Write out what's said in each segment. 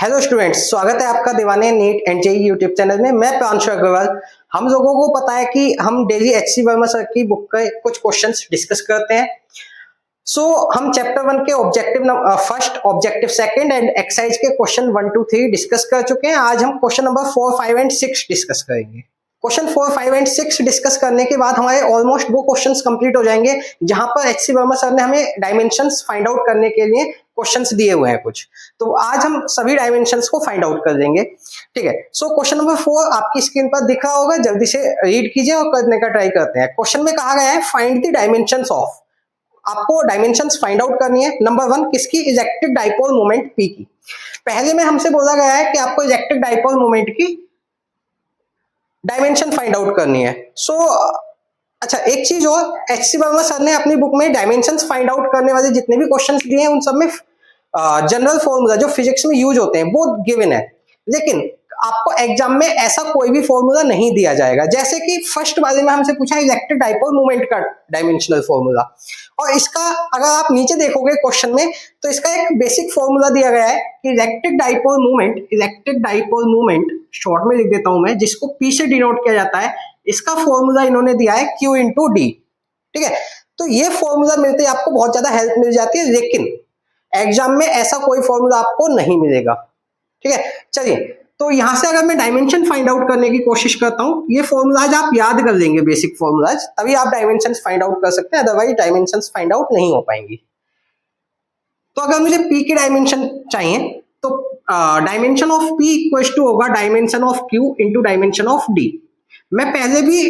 Hello students, स्वागत है आपका दीवाने neat and JEE YouTube channel में। मैं प्रांशु अग्रवाल। हम लोगों को पता है कि हम डेली एचसी वर्मा सर की बुक के कुछ क्वेश्चंस डिस्कस करते हैं। हम चैप्टर 1 के objective first, objective second and exercise के क्वेश्चन 1 2 3 डिस्कस कर चुके हैं। आज हम क्वेश्चन नंबर 4 5 एंड 6 डिस्कस करेंगे। क्वेश्चन 4 5 एंड 6 डिस्कस करने के बाद हमारे ऑलमोस्ट वो क्वेश्चंस कंप्लीट हो जाएंगे जहां पर एचसी वर्मा सर ने हमें डायमेंशंस फाइंड आउट करने के लिए क्वेश्चंस दिए हुए हैं कुछ। तो आज हम सभी डायमेंशंस को फाइंड आउट कर देंगे। ठीक है, क्वेश्चन नंबर 4 आपकी स्क्रीन पर दिख रहा होगा, जल्दी से रीड कीजिए और करने का ट्राई करते हैं। क्वेश्चन में कहा गया है फाइंड द डायमेंशंस ऑफ। आपको डायमेंशंस फाइंड आउट करनी है। नंबर 1 किसकी? इजेक्टेड डाइपोल मोमेंट पी की। पहले में हमसे बोला गया है कि आपको इजेक्टेड डाइपोल मोमेंट की डायमेंशन फाइंड आउट करनी है। अच्छा, एक चीज और, एचसी वर्मा सर ने अपनी बुक में डायमेंशंस फाइंड आउट करने वाले जितने भी क्वेश्चंस दिए हैं उन सब में जनरल फॉर्मूला जो फिजिक्स में यूज होते हैं वो गिवन है, लेकिन आपको एग्जाम में ऐसा कोई भी फॉर्मूला नहीं दिया जाएगा। जैसे कि फर्स्ट वाले में हमसे पूछा इलेक्ट्रिक डाइपोल मोमेंट का डायमेंशनल फॉर्मूला, और इसका अगर आप नीचे देखोगे क्वेश्चन में तो इसका एक बेसिक फॉर्मूला दिया गया है कि इलेक्ट्रिक डाइपोल मूवमेंट शॉर्ट में लिख देता हूं मैं, जिसको पी से डिनोट किया जाता है। इसका फॉर्मूला इन्होंने दिया है Q इंटू डी। ठीक है, तो ये फॉर्मूला मिलते ही आपको बहुत ज्यादा हेल्प मिल जाती है, लेकिन एग्जाम में ऐसा कोई फॉर्मूला आपको नहीं मिलेगा। ठीक है, चलिए, तो यहां से अगर मैं डायमेंशन फाइंड आउट करने की कोशिश करता हूं, ये फॉर्मूलाज आप याद कर लेंगे, बेसिक फॉर्मूलाज, तभी आप डायमेंशंस फाइंड आउट कर सकते हैं, अदरवाइज डायमेंशंस फाइंड आउट नहीं हो पाएंगी। तो अगर मुझे P की डायमेंशन चाहिए तो dimension of P equal to होगा dimension of Q into dimension of D। मैं पहले भी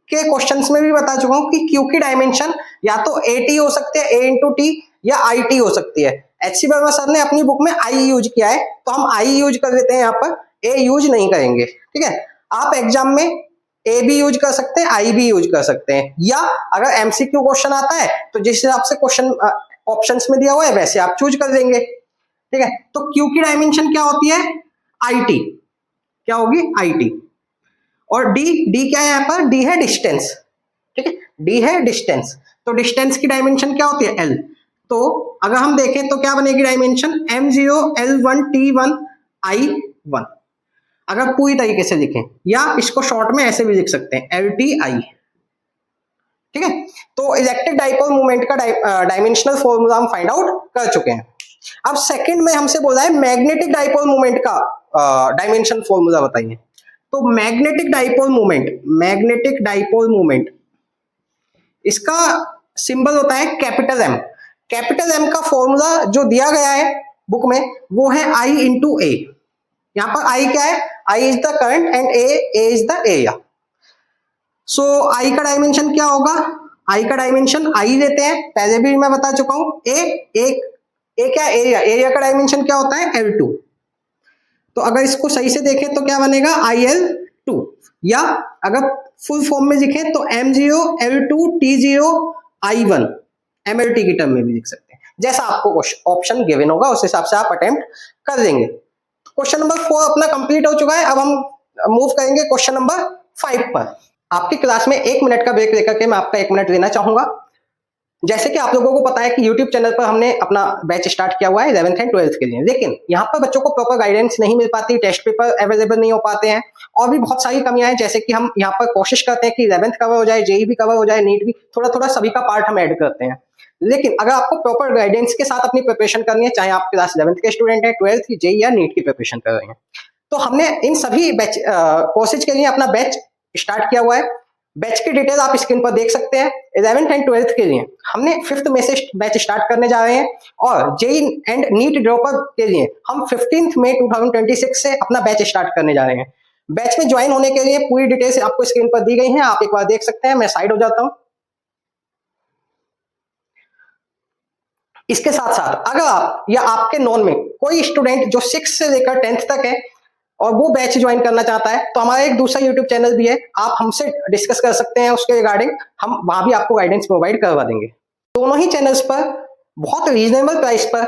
के क्वेश्चंस में भी बता चुका हूं कि Q की डायमेंशन या तो AT हो सकती है, A इंटू T, या IT हो सकती है। एचसी वर्मा सर ने अपनी बुक में I यूज किया है, तो हम I यूज कर देते हैं, यहाँ पर A यूज नहीं करेंगे। ठीक है, आप एग्जाम में A भी यूज कर सकते हैं, I भी यूज कर सकते हैं, या अगर एमसीक्यू क्वेश्चन आता है तो जिस हिसाब से क्वेश्चन ऑप्शंस में दिया हुआ है वैसे आप चूज कर देंगे। ठीक है, तो Q की डायमेंशन क्या होती है? IT। क्या होगी? IT। और D क्या है यहाँ पर? D है डिस्टेंस। ठीक है, D है डिस्टेंस, तो डिस्टेंस की डायमेंशन क्या होती है? L। तो अगर हम देखें तो क्या बनेगी dimension? M0 L1 T1 I1। अगर पूरी तरीके से लिखें, या इसको शॉर्ट में ऐसे भी लिख सकते हैं LTI। ठीक है, तो इलेक्ट्रिक डाइपोल मोमेंट का डायमेंशनल फॉर्मूला हम फाइंड आउट कर चुके हैं। अब सेकंड में हमसे बोला है मैग्नेटिक डाइपोल मोमेंट का डायमेंशन फॉर्मूला बताइए। तो मैग्नेटिक डाइपोल मोमेंट, इसका सिंबल होता है कैपिटल M। कैपिटल M का फॉर्मूला जो दिया गया है बुक में वो है I इंटू A। यहां पर I क्या है? I is the current and A is the area. I का डायमेंशन क्या होगा? I का डायमेंशन I लेते हैं, पहले भी मैं बता चुका हूं। A क्या? एरिया का डायमेंशन क्या होता है? L2। तो अगर इसको सही से देखें तो क्या बनेगा? IL2, या अगर फुल फॉर्म में लिखें तो M0 L2 T0 I1, MLT की टर्म में भी लिख सकते हैं। जैसा आपको ऑप्शन गिवन होगा उस हिसाब से आप अटेम्प्ट कर देंगे। क्वेश्चन नंबर 4 अपना कंप्लीट हो चुका है। अब हम मूव करेंगे क्वेश्चन नंबर 5 पर। आपकी क्लास में 1 मिनट का ब्रेक लेकर के मैं आपका 1 मिनट लेना चाहूंगा। जैसे कि आप लोगों को पता है कि YouTube चैनल पर हमने अपना बैच स्टार्ट किया हुआ है 11th एंड 12th के लिए, लेकिन यहाँ पर बच्चों को प्रॉपर गाइडेंस नहीं मिल पाती, टेस्ट पेपर अवेलेबल नहीं हो पाते हैं, और भी बहुत सारी कमियां हैं। जैसे कि हम यहाँ पर कोशिश करते हैं कि 11th कवर हो जाए, जेईई भी कवर हो जाए, नीट भी, थोड़ा थोड़ा सभी का पार्ट हम ऐड करते हैं। लेकिन अगर आपको प्रॉपर गाइडेंस के साथ अपनी प्रिपरेशन करनी है, चाहे आप क्लास 11th के स्टूडेंट है, 12th की, जेईई या नीट की प्रिपरेशन कर रहे हैं, तो हमने इन सभी बैच कोर्सेज के लिए अपना बैच स्टार्ट किया हुआ है। बैच की डिटेल आप स्क्रीन पर देख सकते हैं। 11th एंड 12th के लिए हमने 5th में से बैच स्टार्ट करने जा रहे हैं, और जेईई एंड नीट ड्रॉपर के लिए हम 15th मई 2026 से अपना बैच स्टार्ट करने जा रहे हैं। बैच में ज्वाइन होने के लिए पूरी डिटेल्स आपको स्क्रीन पर दी गई हैं, आप एक बार देख सकते हैं। मैं साइड हो जाता हूं। इसके साथ साथ अगर आप या आपके नॉन में कोई स्टूडेंट जो 6 से लेकर 10th तक है और वो बैच ज्वाइन करना चाहता है, तो हमारा एक दूसरा यूट्यूब चैनल भी है, आप हमसे डिस्कस कर सकते हैं उसके रिगार्डिंग, हम वहां भी आपको गाइडेंस प्रोवाइड करवा देंगे। दोनों ही चैनल्स पर बहुत रीजनेबल प्राइस पर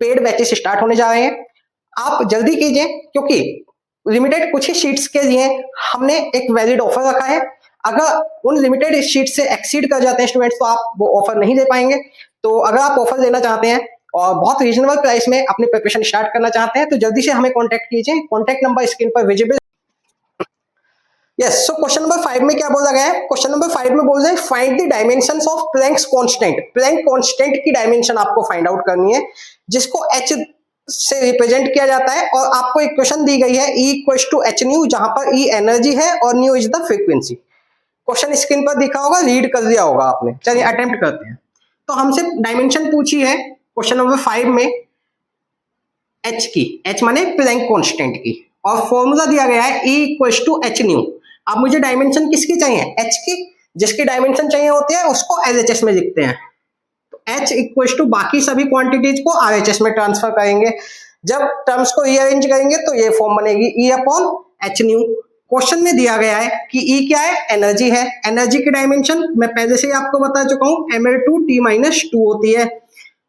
पेड बैचेस स्टार्ट होने जा रहे हैं। आप जल्दी कीजिए, क्योंकि लिमिटेड कुछ ही शीट्स के लिए हमने एक वैलिड ऑफर रखा है। अगर उन लिमिटेड शीट से एक्सीड कर जाते हैं स्टूडेंट्स तो आप वो ऑफर नहीं दे पाएंगे। तो अगर आप ऑफर लेना चाहते हैं और बहुत रीजनेबल प्राइस में अपनी प्रिपरेशन स्टार्ट करना चाहते हैं तो जल्दी से हमें कॉन्टैक्ट कीजिए। कॉन्टैक्ट नंबर स्क्रीन पर visible. Yes, so question number 5 में क्या बोला गया है? क्वेश्चन नंबर 5 में बोल रहे हैं find the dimensions of Planck's constant. Planck constant की डायमेंशन आपको फाइंड आउट करनी है जिसको h से रिप्रेजेंट किया जाता है और आपको एक क्वेश्चन दी गई है E equals to H nu, जहां पर E एनर्जी है और nu is the frequency. Question screen पर दिखा होगा, रीड कर दिया होगा आपने। चलिए अटेम्प्ट करते हैं। तो हमसे डायमेंशन पूछी है क्वेश्चन नंबर 5 में h की, h माने प्लैंक कांस्टेंट की, और फॉर्मूला दिया गया है E equals to H nu. अब मुझे डायमेंशन किसकी चाहिए? h की। जिसकी डायमेंशन चाहिए होती है उसको LHS में लिखते हैं। तो h इक्वल्स टू बाकी सभी क्वांटिटीज को RHS में ट्रांसफर करेंगे। जब टर्म्स को रीअरेंज करेंगे तो ये फॉर्म बनेगी E upon H new. Question में दिया गया है कि E क्या है? एनर्जी है। एनर्जी की डायमेंशन मैं पहले से ही आपको बता चुका हूं, ml/t-2 होती है।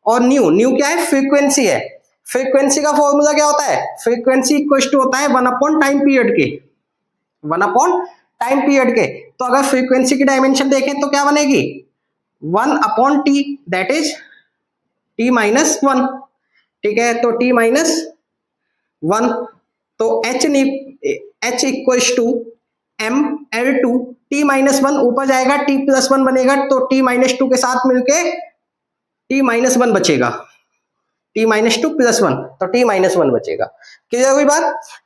और न्यू, न्यू क्या है? फ्रीक्वेंसी है। फ्रीक्वेंसी का फॉर्मूला क्या होता है? फ्रीक्वेंसी इक्वल टू होता है 1 अपॉन टाइम पीरियड के, 1 अपॉन टाइम पीरियड के। तो अगर फ्रीक्वेंसी की डायमेंशन देखें तो क्या बनेगी? 1 upon T, that is t-1। ठीक है, तो t-1, तो h equals to ml/2, t-1 ऊपर जाएगा, t+1 बनेगा, तो t-2 के साथ मिलके t-1 बचेगा, t-2 + 1, तो t-1 बचेगा। क्लियर हुई बात?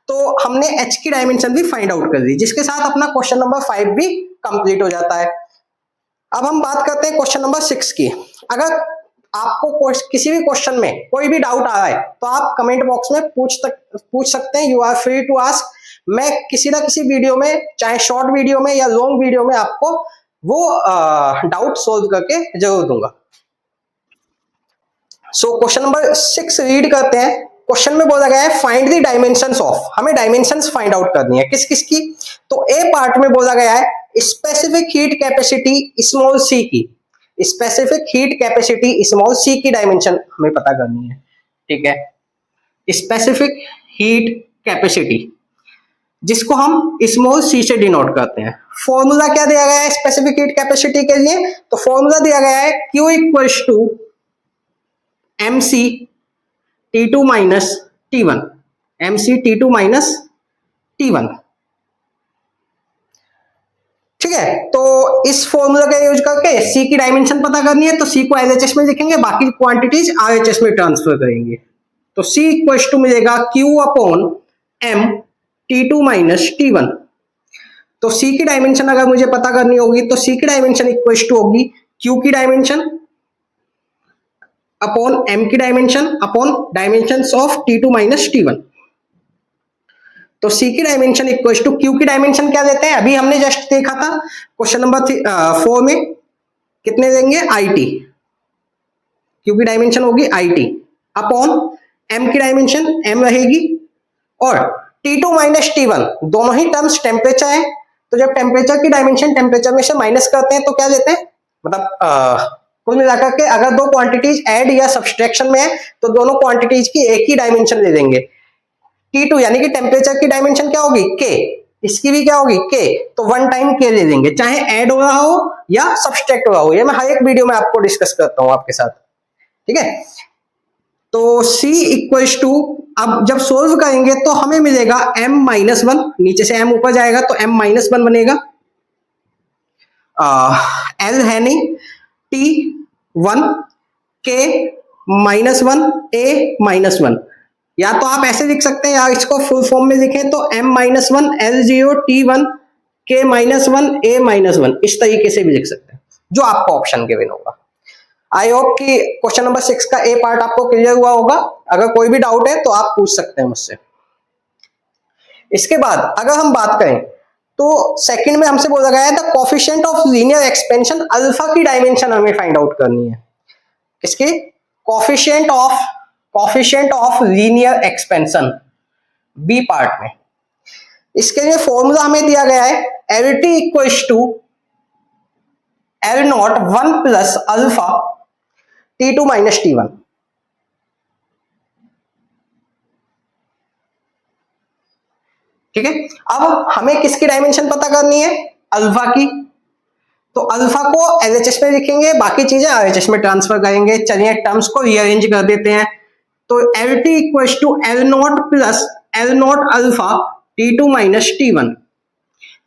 तो हमने h की डायमेंशन भी फाइंड आउट कर दी, जिसके साथ अपना क्वेश्चन नंबर 5 भी कंप्लीट हो जाता है। अब हम बात करते हैं क्वेश्चन नंबर 6 की। अगर आपको किसी भी क्वेश्चन में कोई भी डाउट आ रहा है तो आप कमेंट बॉक्स में पूछ सकते हैं। You are free to ask. मैं किसी ना किसी वीडियो में, चाहे शॉर्ट वीडियो में या लॉन्ग वीडियो में, आपको वो डाउट सोल्व करके जरूर दूंगा। सो क्वेश्चन नंबर 6 रीड करते हैं। क्वेश्चन में बोला गया है फाइंड द डायमेंशंस ऑफ, हमें डायमेंशंस फाइंड आउट करनी है। किस किस की? तो ए पार्ट में बोला गया है specific heat capacity small C की। Specific heat capacity small C की डायमेंशन हमें पता करनी है। ठीक है, स्पेसिफिक हीट कैपेसिटी जिसको हम स्मॉल सी से डिनोट करते हैं। फॉर्मूला क्या दिया गया है स्पेसिफिक हीट कैपेसिटी के लिए? तो फॉर्मूला दिया गया है Q equals to mc t2 minus t1, mc t2 minus t1। ठीक है, तो इस फॉर्मूला का यूज करके c की डायमेंशन पता करनी है, तो c को LHS में लिखेंगे, बाकी क्वांटिटीज RHS में ट्रांसफर करेंगे। तो c इक्वल्स टू मिलेगा q upon m t2 minus t1। तो c की डायमेंशन अगर मुझे पता करनी होगी तो c की डायमेंशन इक्वल्स टू होगी q की डायमेंशन अपॉन m की dimension upon dimensions of t2 minus t1। तो c की डायमेंशन इक्वल्स टू q की डायमेंशन क्या देते हैं? अभी हमने जस्ट देखा था क्वेश्चन नंबर 4 में, कितने देंगे? it। q की डायमेंशन होगी it अपॉन m की डायमेंशन m रहेगी, और t2 माइनस t1 दोनों ही टर्म्स टेम्परेचर है। तो जब टेम्परेचर की डायमेंशन टेम्परेचर में से माइनस करते हैं तो क्या देते हैं? मतलब कुल मिलाकर के अगर दो क्वांटिटीज ऐड या सब्सट्रैक्शन में है तो दोनों क्वांटिटीज की एक ही डायमेंशन ले लेंगे। T2 यानी कि टेम्परेचर की डायमेंशन क्या होगी? K। इसकी भी क्या होगी? K। तो 1 टाइम K ले लेंगे, चाहे ऐड हो रहा हो या सब्सट्रैक्ट हो रहा हो। ये मैं हर एक वीडियो में आपको डिस्कस करता हूं आपके साथ। ठीक है, तो C इक्वल्स टू, अब जब सोल्व करेंगे तो हमें मिलेगा m-1, नीचे से m ऊपर जाएगा तो m-1 बनेगा। L है नहीं, T1 K-1 A-1, या तो आप ऐसे लिख सकते हैं या इसको फुल फॉर्म में लिखें तो m-1 L0 T1 K-1 A-1, इस तरीके से भी लिख सकते हैं, जो आपका ऑप्शन गिवन होगा। आई होप कि क्वेश्चन नंबर 6 का ए पार्ट आपको क्लियर हुआ होगा। अगर कोई भी डाउट है तो आप पूछ सकते हैं मुझसे। इसके बाद अगर हम बात करें तो सेकंड में हमसे बोला गया है the coefficient of linear expansion alpha की डायमेंशन हमें फाइंड आउट करनी है। किसकी? Coefficient of linear expansion, B part में। इसके लिए फॉर्मूला हमें दिया गया है LT equals to L0 1 plus alpha T2 minus T1। ठीक है, अब हमें किसकी डायमेंशन पता करनी है? अल्फा की। तो अल्फा को एलएचएस में लिखेंगे, बाकी चीजें आरएचएस में ट्रांसफर करेंगे। चलिए टर्म्स को रीअरेंज कर देते हैं। तो L T equal to L not plus L not alpha T two minus T one.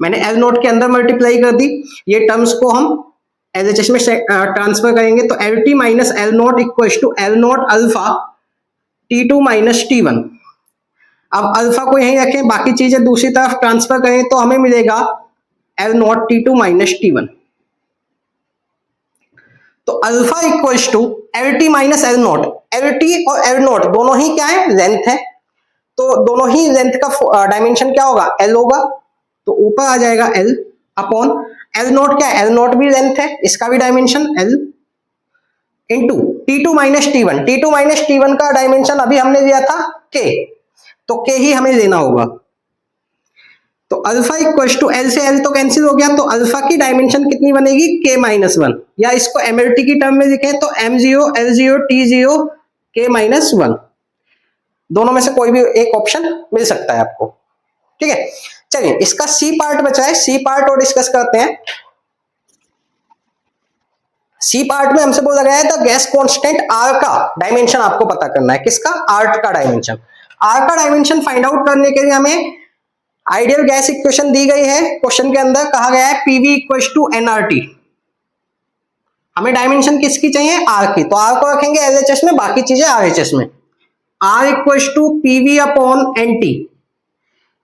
मैंने एल नॉट के अंदर मल्टीप्लाई कर दी, ये टर्म्स को हम एलएचएस में ट्रांसफर करेंगे। तो L T minus L not equal to L not alpha T two minus T one. अब अल्फा को यहीं रखें, बाकी चीजें दूसरी तरफ ट्रांसफर करें तो हमें मिलेगा L naught T two minus T one. तो alpha equals to L T minus L naught. L T और एल नॉट दोनों ही क्या है, लेंथ है, तो दोनों ही लेंथ का डायमेंशन क्या होगा, एल होगा। तो ऊपर आ जाएगा एल अपॉन एल नॉट, क्या है, एल नॉट भी लेंथ है, इसका भी dimension L, into T two minus T one. T two minus T one का डायमेंशन अभी हमने लिया था के, तो के ही हमें लेना होगा। तो अल्फा इक्वल टू एल से एल तो कैंसिल हो गया, तो अल्फा की डायमेंशन कितनी बनेगी, के माइनस वन, या इसको एमएलटी की टर्म में लिखें तो M zero L zero T zero के माइनस वन। दोनों में से कोई भी एक ऑप्शन मिल सकता है आपको, ठीक है। चलिए इसका सी पार्ट बचा है, सी पार्ट और डिस्कस करते हैं। सी पार्ट में हमसे बोला गया है द गैस कांस्टेंट आर का डायमेंशन आपको पता करना है। किसका, आर का डायमेंशन। आर का डायमेंशन फाइंड आउट करने के लिए हमें आइडियल गैस इक्वेशन दी गई है। क्वेश्चन के अंदर कहा गया है पीवी इक्वल टू एनआरटी। हमें डायमेंशन किसकी चाहिए, आर की, तो आर को रखेंगे एलएचएस में, बाकी चीजें आरएचएस में। R equal to PV upon NT,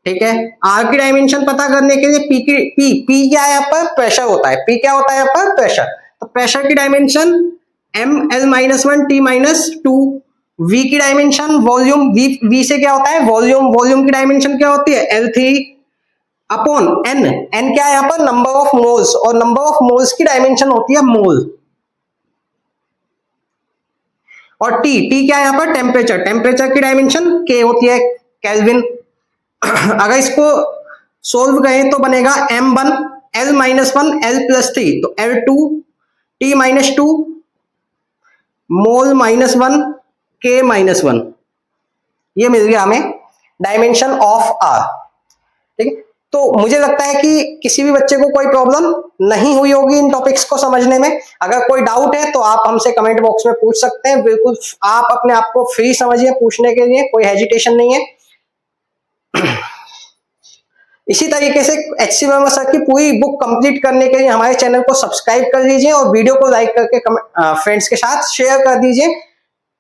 ठीक है। आर की डायमेंशन पता करने के लिए पी क्या है यहाँ पर, प्रेशर होता है। पी क्या होता है यहाँ पर, प्रेशर। तो प्रेशर की dimension M L minus one T minus two. V की डायमेंशन वॉल्यूम, वी से क्या होता है, वॉल्यूम। वॉल्यूम की डायमेंशन क्या होती है, L three upon N. N क्या है यहाँ पर, नंबर ऑफ मोल्स, और नंबर ऑफ मोल्स की डायमेंशन होती है मोल। और टी क्या है यहाँ पर, टेम्परेचर। टेम्परेचर की डायमेंशन के होती है, केल्विन। अगर इसको सोल्व करें तो बनेगा M one L minus one L plus three, तो L two T minus two mole minus one के माइनस वन। ये मिल गया हमें डायमेंशन ऑफ आर, ठीक है। तो मुझे लगता है कि किसी भी बच्चे को कोई प्रॉब्लम नहीं हुई होगी इन टॉपिक्स को समझने में। अगर कोई डाउट है तो आप हमसे कमेंट बॉक्स में पूछ सकते हैं, बिल्कुल आप अपने आप को फ्री समझिए पूछने के लिए, कोई हेजिटेशन नहीं है। इसी तरीके से एचसी वर्मा सर की पूरी बुक कंप्लीट करने के लिए हमारे चैनल को सब्सक्राइब कर लीजिए और वीडियो को लाइक करके फ्रेंड्स के साथ शेयर कर दीजिए।